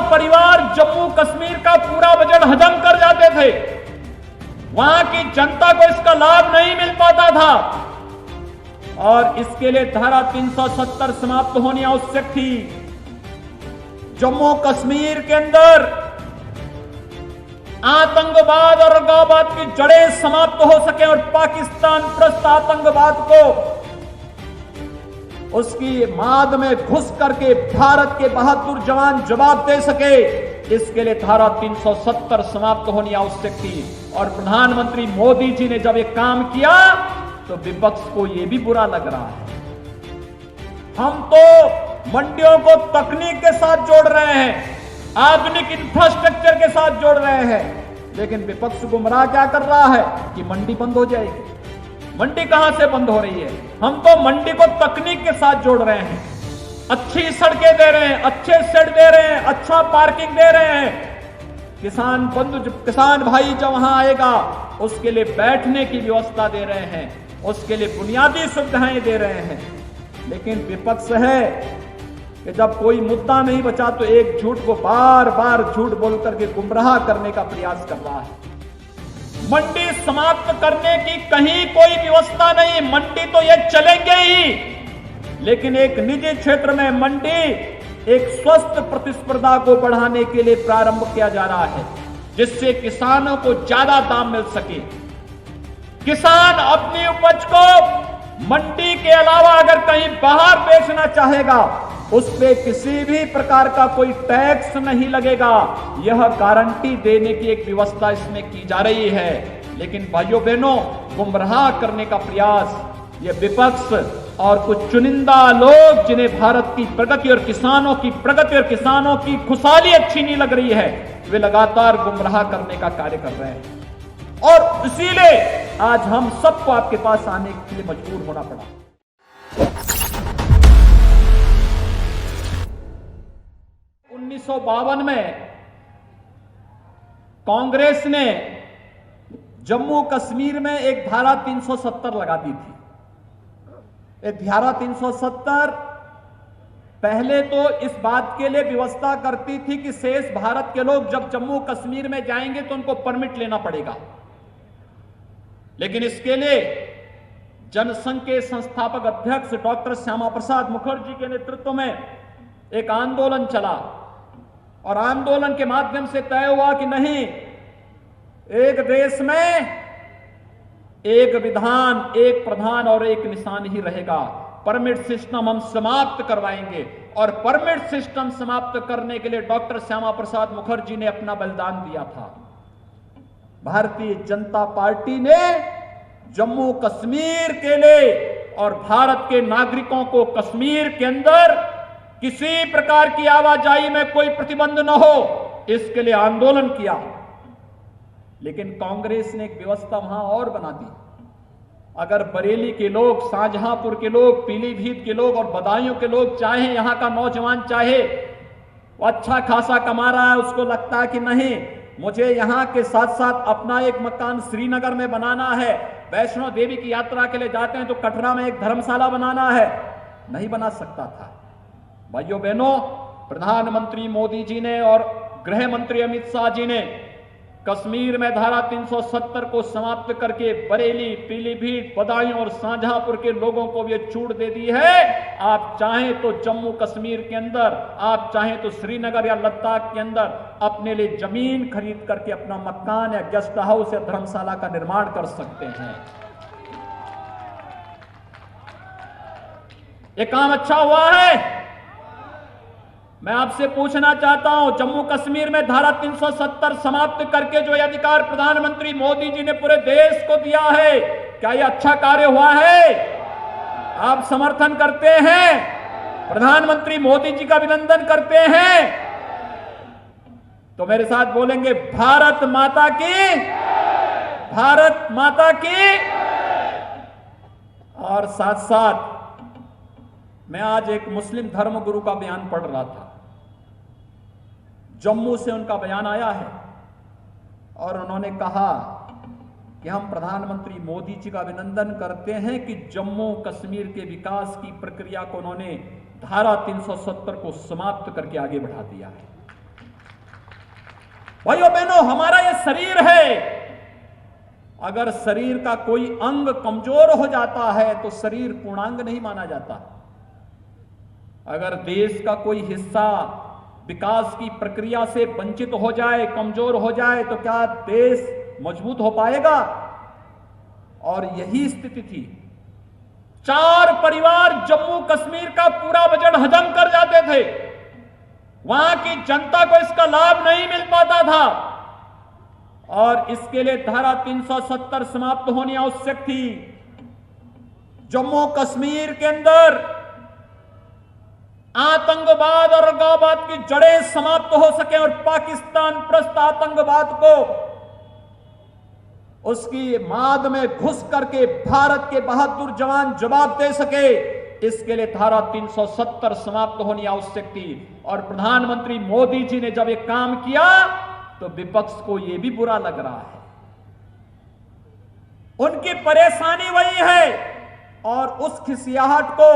परिवार जम्मू कश्मीर का पूरा बजट हजम कर जाते थे। वहां की जनता को इसका लाभ नहीं मिल पाता था और इसके लिए धारा 370 समाप्त होनी आवश्यक थी। जम्मू कश्मीर के अंदर आतंकवाद और अलगाववाद की जड़ें समाप्त हो सके और पाकिस्तान प्रस्त आतंकवाद को उसकी माद में घुस करके भारत के बहादुर जवान जवाब दे सके, इसके लिए धारा 370 समाप्त होनी आवश्यक थी। और प्रधानमंत्री मोदी जी ने जब ये काम किया तो विपक्ष को यह भी बुरा लग रहा है। हम तो मंडियों को तकनीक के साथ जोड़ रहे हैं, आधुनिक इंफ्रास्ट्रक्चर के साथ जोड़ रहे हैं, लेकिन विपक्ष गुमराह क्या कर रहा है कि मंडी बंद हो जाएगी। मंडी कहां से बंद हो रही है? हम तो मंडी को तकनीक के साथ जोड़ रहे हैं, अच्छी सड़कें दे रहे हैं, अच्छे शेड दे रहे हैं, अच्छा पार्किंग दे रहे हैं। किसान भाई जब वहां आएगा उसके लिए बैठने की व्यवस्था दे रहे हैं, उसके लिए बुनियादी सुविधाएं दे रहे हैं। लेकिन विपक्ष है कि जब कोई मुद्दा नहीं बचा तो एक झूठ को बार बार झूठ बोल करके गुमराह करने का प्रयास कर रहा है। मंडी समाप्त करने की कहीं कोई व्यवस्था नहीं, मंडी तो ये चलेंगे ही, लेकिन एक निजी क्षेत्र में मंडी एक स्वस्थ प्रतिस्पर्धा को बढ़ाने के लिए प्रारंभ किया जा रहा है, जिससे किसानों को ज्यादा दाम मिल सके। किसान अपनी उपज को मंडी के अलावा अगर कहीं बाहर बेचना चाहेगा, उस पे किसी भी प्रकार का कोई टैक्स नहीं लगेगा। यह गारंटी देने की एक व्यवस्था इसमें की जा रही है। लेकिन भाइयों बहनों, गुमराह करने का प्रयास ये विपक्ष और कुछ चुनिंदा लोग, जिन्हें भारत की प्रगति और किसानों की प्रगति और किसानों की खुशहाली अच्छी नहीं लग रही है, वे लगातार गुमराह करने का कार्य कर रहे हैं। और इसीलिए आज हम सबको आपके पास आने के लिए मजबूर होना पड़ा। उन्नीस सौ 52 में कांग्रेस ने जम्मू कश्मीर में एक धारा 370 लगा दी थी। धारा 370 पहले तो इस बात के लिए व्यवस्था करती थी कि शेष भारत के लोग जब जम्मू कश्मीर में जाएंगे तो उनको परमिट लेना पड़ेगा। लेकिन इसके लिए जनसंघ के संस्थापक अध्यक्ष डॉक्टर श्यामा प्रसाद मुखर्जी के नेतृत्व में एक आंदोलन चला और आंदोलन के माध्यम से तय हुआ कि नहीं, एक देश में एक विधान, एक प्रधान और एक निशान ही रहेगा। परमिट सिस्टम हम समाप्त करवाएंगे। और परमिट सिस्टम समाप्त करने के लिए डॉक्टर श्यामा प्रसाद मुखर्जी ने अपना बलिदान दिया था। भारतीय जनता पार्टी ने जम्मू कश्मीर के लिए और भारत के नागरिकों को कश्मीर के अंदर किसी प्रकार की आवाजाही में कोई प्रतिबंध न हो, इसके लिए आंदोलन किया। लेकिन कांग्रेस ने एक व्यवस्था वहां और बना दी। अगर बरेली के लोग, शाहजहांपुर के लोग, पीलीभीत के लोग और बदायूं के लोग चाहे, यहां का नौजवान चाहे, वो अच्छा खासा कमा रहा है, उसको लगता है कि नहीं, मुझे यहां के साथ साथ अपना एक मकान श्रीनगर में बनाना है, वैष्णो देवी की यात्रा के लिए जाते हैं तो कटरा में एक धर्मशाला बनाना है, नहीं बना सकता था। भाइयों बहनों, प्रधानमंत्री मोदी जी ने और गृह मंत्री अमित शाह जी ने कश्मीर में धारा 370 को समाप्त करके बरेली, पीलीभीत, बदायूं और शाहजहांपुर के लोगों को भी छूट दे दी है। आप चाहें तो जम्मू कश्मीर के अंदर, आप चाहें तो श्रीनगर या लद्दाख के अंदर अपने लिए जमीन खरीद करके अपना मकान या गेस्ट हाउस या धर्मशाला का निर्माण कर सकते हैं। ये काम अच्छा हुआ है। मैं आपसे पूछना चाहता हूं, जम्मू कश्मीर में धारा 370 समाप्त करके जो अधिकार प्रधानमंत्री मोदी जी ने पूरे देश को दिया है, क्या यह अच्छा कार्य हुआ है? आप समर्थन करते हैं? प्रधानमंत्री मोदी जी का अभिनंदन करते हैं? तो मेरे साथ बोलेंगे, भारत माता की, भारत माता की। और साथ साथ मैं आज एक मुस्लिम धर्मगुरु का बयान पढ़ रहा था। जम्मू से उनका बयान आया है और उन्होंने कहा कि हम प्रधानमंत्री मोदी जी का अभिनंदन करते हैं कि जम्मू कश्मीर के विकास की प्रक्रिया को उन्होंने धारा 370 को समाप्त करके आगे बढ़ा दिया है। भाइयों बहनों, हमारा ये शरीर है, अगर शरीर का कोई अंग कमजोर हो जाता है तो शरीर पूर्णांग नहीं माना जाता। अगर देश का कोई हिस्सा विकास की प्रक्रिया से वंचित हो जाए, कमजोर हो जाए, तो क्या देश मजबूत हो पाएगा? और यही स्थिति थी। 4 परिवार जम्मू कश्मीर का पूरा बजट हजम कर जाते थे, वहां की जनता को इसका लाभ नहीं मिल पाता था, और इसके लिए धारा 370 समाप्त होनी आवश्यक थी। जम्मू कश्मीर के अंदर आतंकवाद और अलगाववाद की जड़ें समाप्त हो सके और पाकिस्तान प्रस्त आतंकवाद को उसकी माद में घुस करके भारत के बहादुर जवान जवाब दे सके, इसके लिए धारा 370 समाप्त होनी आवश्यक थी। और प्रधानमंत्री मोदी जी ने जब एक काम किया तो विपक्ष को यह भी बुरा लग रहा है। उनकी परेशानी वही है, और उस खिसियाहट को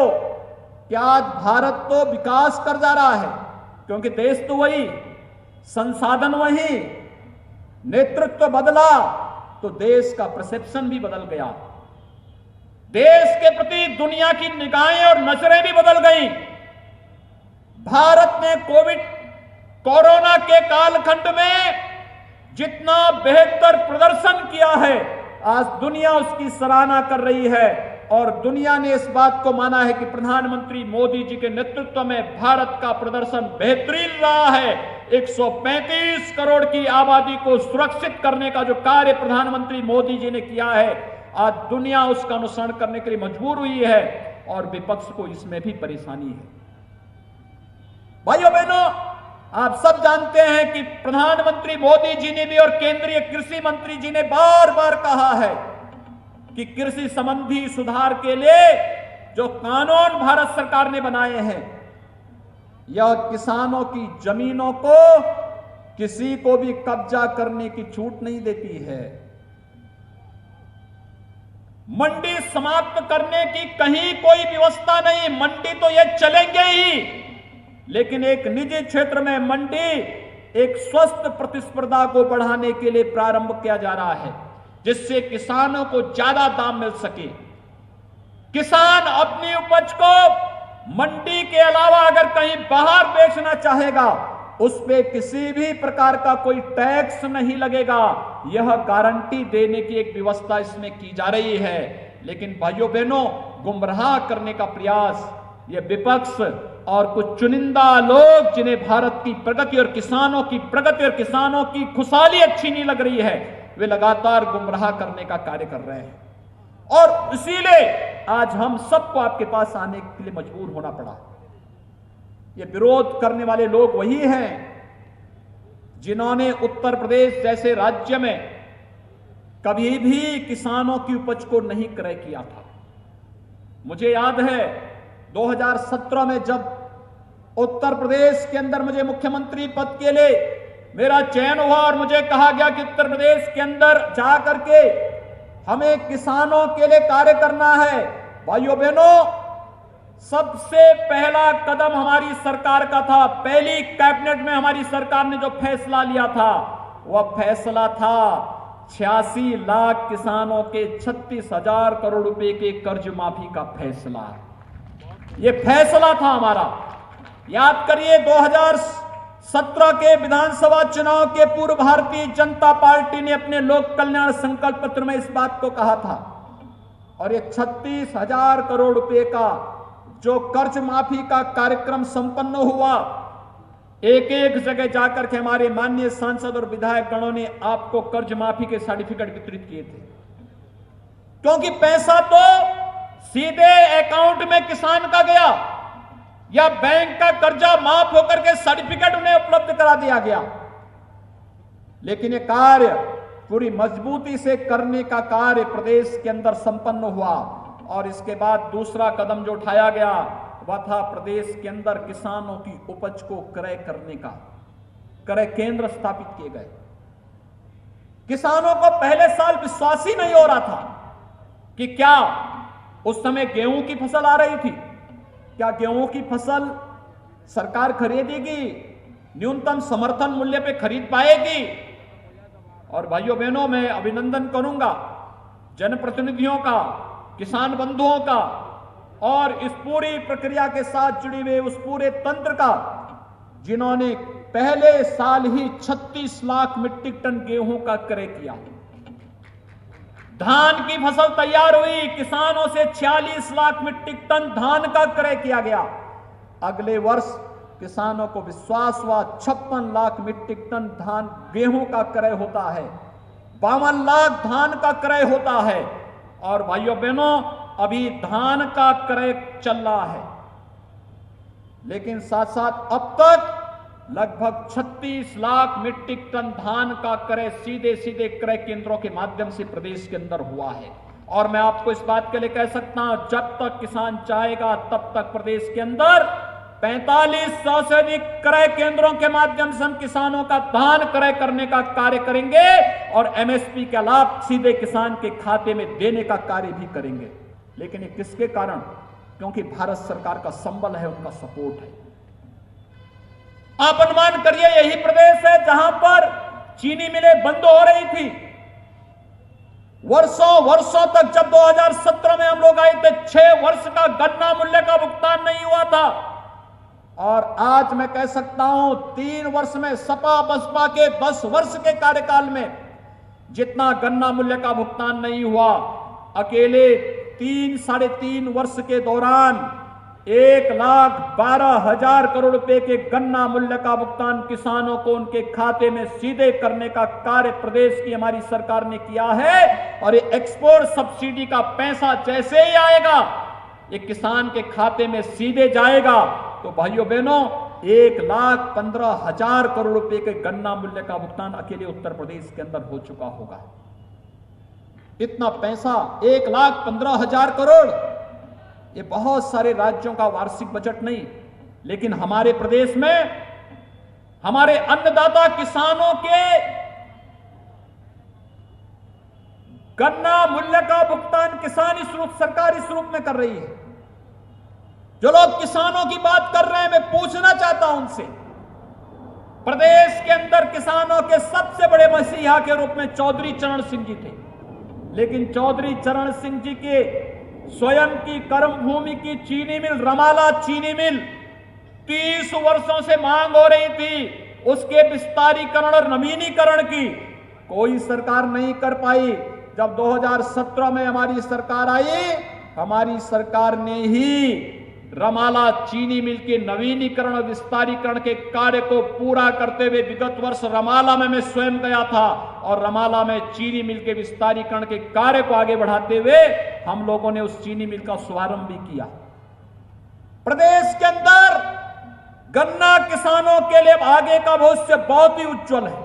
कि आज भारत तो विकास कर जा रहा है, क्योंकि देश तो वही, संसाधन वही, नेतृत्व बदला तो देश का परसेप्शन भी बदल गया, देश के प्रति दुनिया की निगाहें और नजरें भी बदल गई। भारत ने कोरोना के कालखंड में जितना बेहतर प्रदर्शन किया है, आज दुनिया उसकी सराहना कर रही है, और दुनिया ने इस बात को माना है कि प्रधानमंत्री मोदी जी के नेतृत्व में भारत का प्रदर्शन बेहतरीन रहा है। 135 करोड़ की आबादी को सुरक्षित करने का जो कार्य प्रधानमंत्री मोदी जी ने किया है, आज दुनिया उसका अनुसरण करने के लिए मजबूर हुई है, और विपक्ष को इसमें भी परेशानी है। भाइयों बहनों, आप सब जानते हैं कि प्रधानमंत्री मोदी जी ने भी और केंद्रीय कृषि मंत्री जी ने बार बार कहा है कि कृषि संबंधी सुधार के लिए जो कानून भारत सरकार ने बनाए हैं, यह किसानों की जमीनों को किसी को भी कब्जा करने की छूट नहीं देती है। मंडी समाप्त करने की कहीं कोई व्यवस्था नहीं, मंडी तो ये चलेंगे ही, लेकिन एक निजी क्षेत्र में मंडी एक स्वस्थ प्रतिस्पर्धा को बढ़ाने के लिए प्रारंभ किया जा रहा है, जिससे किसानों को ज्यादा दाम मिल सके। किसान अपनी उपज को मंडी के अलावा अगर कहीं बाहर बेचना चाहेगा, उस पे किसी भी प्रकार का कोई टैक्स नहीं लगेगा। यह गारंटी देने की एक व्यवस्था इसमें की जा रही है। लेकिन भाइयों बहनों, गुमराह करने का प्रयास यह विपक्ष और कुछ चुनिंदा लोग, जिन्हें भारत की प्रगति और किसानों की प्रगति और किसानों की खुशहाली अच्छी नहीं लग रही है, वे लगातार गुमराह करने का कार्य कर रहे हैं। और इसीलिए आज हम सबको आपके पास आने के लिए मजबूर होना पड़ा। ये विरोध करने वाले लोग वही हैं जिन्होंने उत्तर प्रदेश जैसे राज्य में कभी भी किसानों की उपज को नहीं क्रय किया था। मुझे याद है 2017 में जब उत्तर प्रदेश के अंदर मुझे मुख्यमंत्री पद के लिए मेरा चयन हुआ और मुझे कहा गया कि उत्तर प्रदेश के अंदर जा करके हमें किसानों के लिए कार्य करना है। भाइयों बहनों, सबसे पहला कदम हमारी सरकार का था। पहली कैबिनेट में हमारी सरकार ने जो फैसला लिया था, वह फैसला था 86 लाख किसानों के 36,000 करोड़ रुपए के कर्ज माफी का फैसला। यह फैसला था हमारा। याद करिए, 2017 के विधानसभा चुनाव के पूर्व भारतीय जनता पार्टी ने अपने लोक कल्याण संकल्प पत्र में इस बात को कहा था, और ये 36,000 करोड़ रुपए का जो कर्ज माफी का कार्यक्रम संपन्न हुआ, एक एक जगह जाकर के हमारे माननीय सांसद और विधायक गणों ने आपको कर्ज माफी के सर्टिफिकेट वितरित किए थे, क्योंकि पैसा तो सीधे अकाउंट में किसान का गया या बैंक का कर्जा माफ होकर के सर्टिफिकेट उन्हें उपलब्ध करा दिया गया। लेकिन यह कार्य पूरी मजबूती से करने का कार्य प्रदेश के अंदर संपन्न हुआ, और इसके बाद दूसरा कदम जो उठाया गया वह था प्रदेश के अंदर किसानों की उपज को क्रय करने का। क्रय केंद्र स्थापित किए गए। किसानों को पहले साल विश्वास ही नहीं हो रहा था कि क्या उस समय गेहूं की फसल आ रही थी, क्या गेहूं की फसल सरकार खरीदेगी, न्यूनतम समर्थन मूल्य पे खरीद पाएगी। और भाइयों बहनों, मैं अभिनंदन करूंगा जनप्रतिनिधियों का, किसान बंधुओं का और इस पूरी प्रक्रिया के साथ जुड़े हुए उस पूरे तंत्र का, जिन्होंने पहले साल ही 36 लाख मीट्रिक टन गेहूं का क्रय किया। धान की फसल तैयार हुई, किसानों से 46 लाख मीट्रिक टन धान का क्रय किया गया। अगले वर्ष किसानों को विश्वास हुआ 56 लाख मीट्रिक टन धान गेहूं का क्रय होता है, 52 लाख धान का क्रय होता है। और भाइयों बहनों, अभी धान का क्रय चल रहा है, लेकिन साथ साथ अब तक लगभग 36 लाख मीट्रिक टन धान का क्रय सीधे सीधे क्रय केंद्रों के माध्यम से प्रदेश के अंदर हुआ है। और मैं आपको इस बात के लिए कह सकता हूं, जब तक किसान चाहेगा तब तक प्रदेश के अंदर 4500 से अधिक क्रय केंद्रों के माध्यम से हम किसानों का धान क्रय करने का कार्य करेंगे और एमएसपी का लाभ सीधे किसान के खाते में देने का कार्य भी करेंगे। लेकिन ये किसके कारण? क्योंकि भारत सरकार का संबल है, उनका सपोर्ट है। आप अनुमान करिए, यही प्रदेश है जहां पर चीनी मिलें बंद हो रही थी। वर्षों तक, जब 2017 में हम लोग आए थे, 6 वर्ष का गन्ना मूल्य का भुगतान नहीं हुआ था। और आज मैं कह सकता हूं 3 वर्ष में, सपा बसपा के 10 वर्ष के कार्यकाल में जितना गन्ना मूल्य का भुगतान नहीं हुआ, अकेले 3-3.5 वर्ष के दौरान 1,12,000 करोड़ रुपए के गन्ना मूल्य का भुगतान किसानों को उनके खाते में सीधे करने का कार्य प्रदेश की हमारी सरकार ने किया है। और ये एक्सपोर्ट सब्सिडी का पैसा जैसे ही आएगा, ये किसान के खाते में सीधे जाएगा। तो भाइयों बहनों, 1,15,000 करोड़ रुपए के गन्ना मूल्य का भुगतान अकेले उत्तर प्रदेश के अंदर हो चुका होगा। इतना पैसा, 1,15,000 करोड़, ये बहुत सारे राज्यों का वार्षिक बजट नहीं, लेकिन हमारे प्रदेश में हमारे अन्नदाता किसानों के गन्ना मूल्य का भुगतान किसान इस रूप, सरकार इस रूप में कर रही है। जो लोग किसानों की बात कर रहे हैं, मैं पूछना चाहता हूं उनसे, प्रदेश के अंदर किसानों के सबसे बड़े मसीहा के रूप में चौधरी चरण सिंह जी थे, लेकिन चौधरी चरण सिंह जी के स्वयं की कर्मभूमि की चीनी मिल, रमाला चीनी मिल, 30 वर्षों से मांग हो रही थी उसके विस्तारीकरण और नवीनीकरण की, कोई सरकार नहीं कर पाई। जब 2017 में हमारी सरकार आई, हमारी सरकार ने ही रमाला चीनी मिल के नवीनीकरण और विस्तारीकरण के कार्य को पूरा करते हुए, विगत वर्ष रमाला में मैं स्वयं गया था और रमाला में चीनी मिल के विस्तारीकरण के कार्य को आगे बढ़ाते हुए हम लोगों ने उस चीनी मिल का शुभारंभ भी किया। प्रदेश के अंदर गन्ना किसानों के लिए आगे का भविष्य बहुत ही उज्जवल है,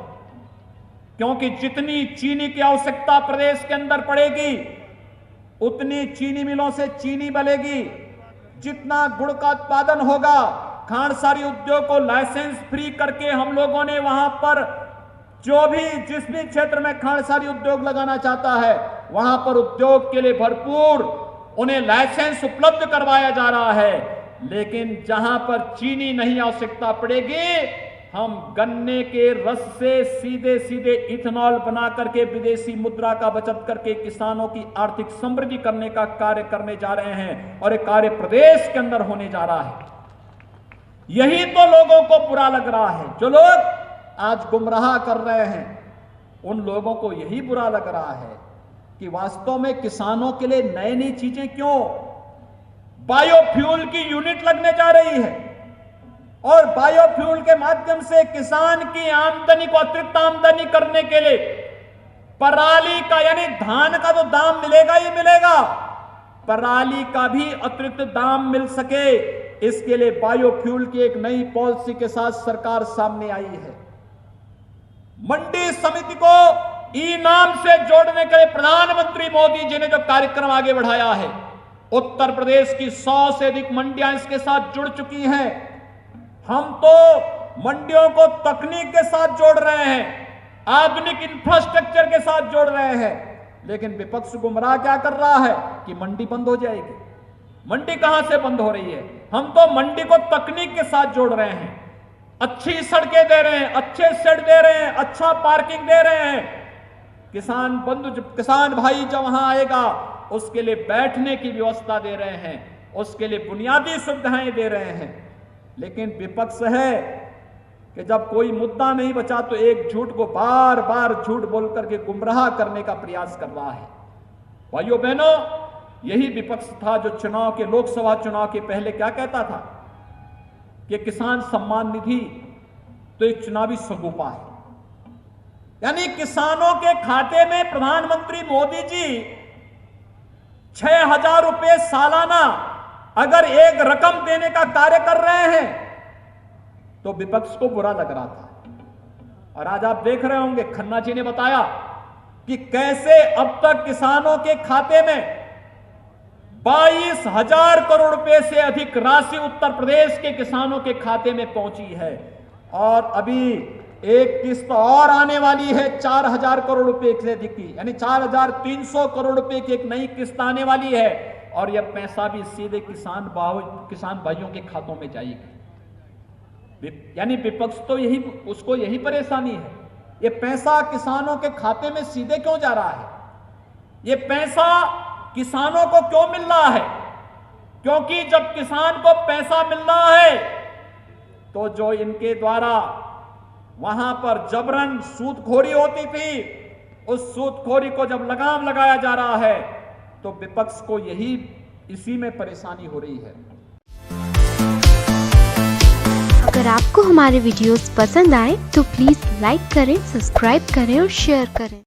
क्योंकि जितनी चीनी की आवश्यकता प्रदेश के अंदर पड़ेगी, उतनी चीनी मिलों से चीनी बनेगी। जितना गुड़ का उत्पादन होगा, खांडसारी उद्योग को लाइसेंस फ्री करके हम लोगों ने वहां पर जो भी, जिस भी क्षेत्र में खांडसारी उद्योग लगाना चाहता है, वहां पर उद्योग के लिए भरपूर उन्हें लाइसेंस उपलब्ध करवाया जा रहा है। लेकिन जहां पर चीनी नहीं आवश्यकता पड़ेगी, हम गन्ने के रस से सीधे सीधे इथेनॉल बना करके विदेशी मुद्रा का बचत करके किसानों की आर्थिक समृद्धि करने का कार्य करने जा रहे हैं और ये कार्य प्रदेश के अंदर होने जा रहा है। यही तो लोगों को बुरा लग रहा है, जो लोग आज गुमराह कर रहे हैं, उन लोगों को यही बुरा लग रहा है कि वास्तव में किसानों के लिए नई नई चीजें क्यों, बायोफ्यूल की यूनिट लगने जा रही है और बायोफ्यूल के माध्यम से किसान की आमदनी को अतिरिक्त आमदनी करने के लिए पराली का, यानी धान का तो दाम मिलेगा ही मिलेगा, पराली का भी अतिरिक्त दाम मिल सके, इसके लिए बायोफ्यूल की एक नई पॉलिसी के साथ सरकार सामने आई है। मंडी समिति को ई नाम से जोड़ने के लिए प्रधानमंत्री मोदी जी ने जो कार्यक्रम आगे बढ़ाया है, उत्तर प्रदेश की 100 से अधिक मंडियां इसके साथ जुड़ चुकी हैं। हम तो मंडियों को तकनीक के साथ जोड़ रहे हैं, आधुनिक इंफ्रास्ट्रक्चर के साथ जोड़ रहे हैं, लेकिन विपक्ष गुमराह क्या कर रहा है कि मंडी बंद हो जाएगी। मंडी कहां से बंद हो रही है? हम तो मंडी को तकनीक के साथ जोड़ रहे हैं। अच्छी सड़कें दे रहे हैं, अच्छे शेड दे रहे हैं, अच्छा पार्किंग दे रहे हैं। किसान भाई जब वहां आएगा उसके लिए बैठने की व्यवस्था दे रहे हैं, उसके लिए बुनियादी सुविधाएं दे रहे हैं। लेकिन विपक्ष है कि जब कोई मुद्दा नहीं बचा तो एक झूठ को बार बार झूठ बोल करके गुमराह करने का प्रयास कर रहा है। भाइयों बहनों, यही विपक्ष था जो लोकसभा चुनाव के पहले क्या कहता था कि किसान सम्मान निधि तो एक चुनावी सगुफा है। यानी किसानों के खाते में प्रधानमंत्री मोदी जी 6,000 रुपए सालाना अगर एक रकम देने का कार्य कर रहे हैं तो विपक्ष को बुरा लग रहा था। और आज आप देख रहे होंगे, खन्ना जी ने बताया कि कैसे अब तक किसानों के खाते में 22,000 करोड़ रुपए से अधिक राशि उत्तर प्रदेश के किसानों के खाते में पहुंची है। और अभी एक किस्त और आने वाली है 4,000 करोड़ रुपए से अधिक की, यानी 4,300 करोड़ रुपए की एक नई किस्त आने वाली है। और यह पैसा भी सीधे किसान भाइयों के खातों में जाएगी। यानी विपक्ष तो उसको यही परेशानी है, ये पैसा किसानों के खाते में सीधे क्यों जा रहा है, ये पैसा किसानों को क्यों मिल रहा है? क्योंकि जब किसान को पैसा मिल रहा है तो जो इनके द्वारा वहां पर जबरन सूदखोरी होती थी, उस सूदखोरी को जब लगाम लगाया जा रहा है तो विपक्ष को इसी में परेशानी हो रही है। अगर आपको हमारे वीडियोस पसंद आए तो प्लीज लाइक करें, सब्सक्राइब करें और शेयर करें।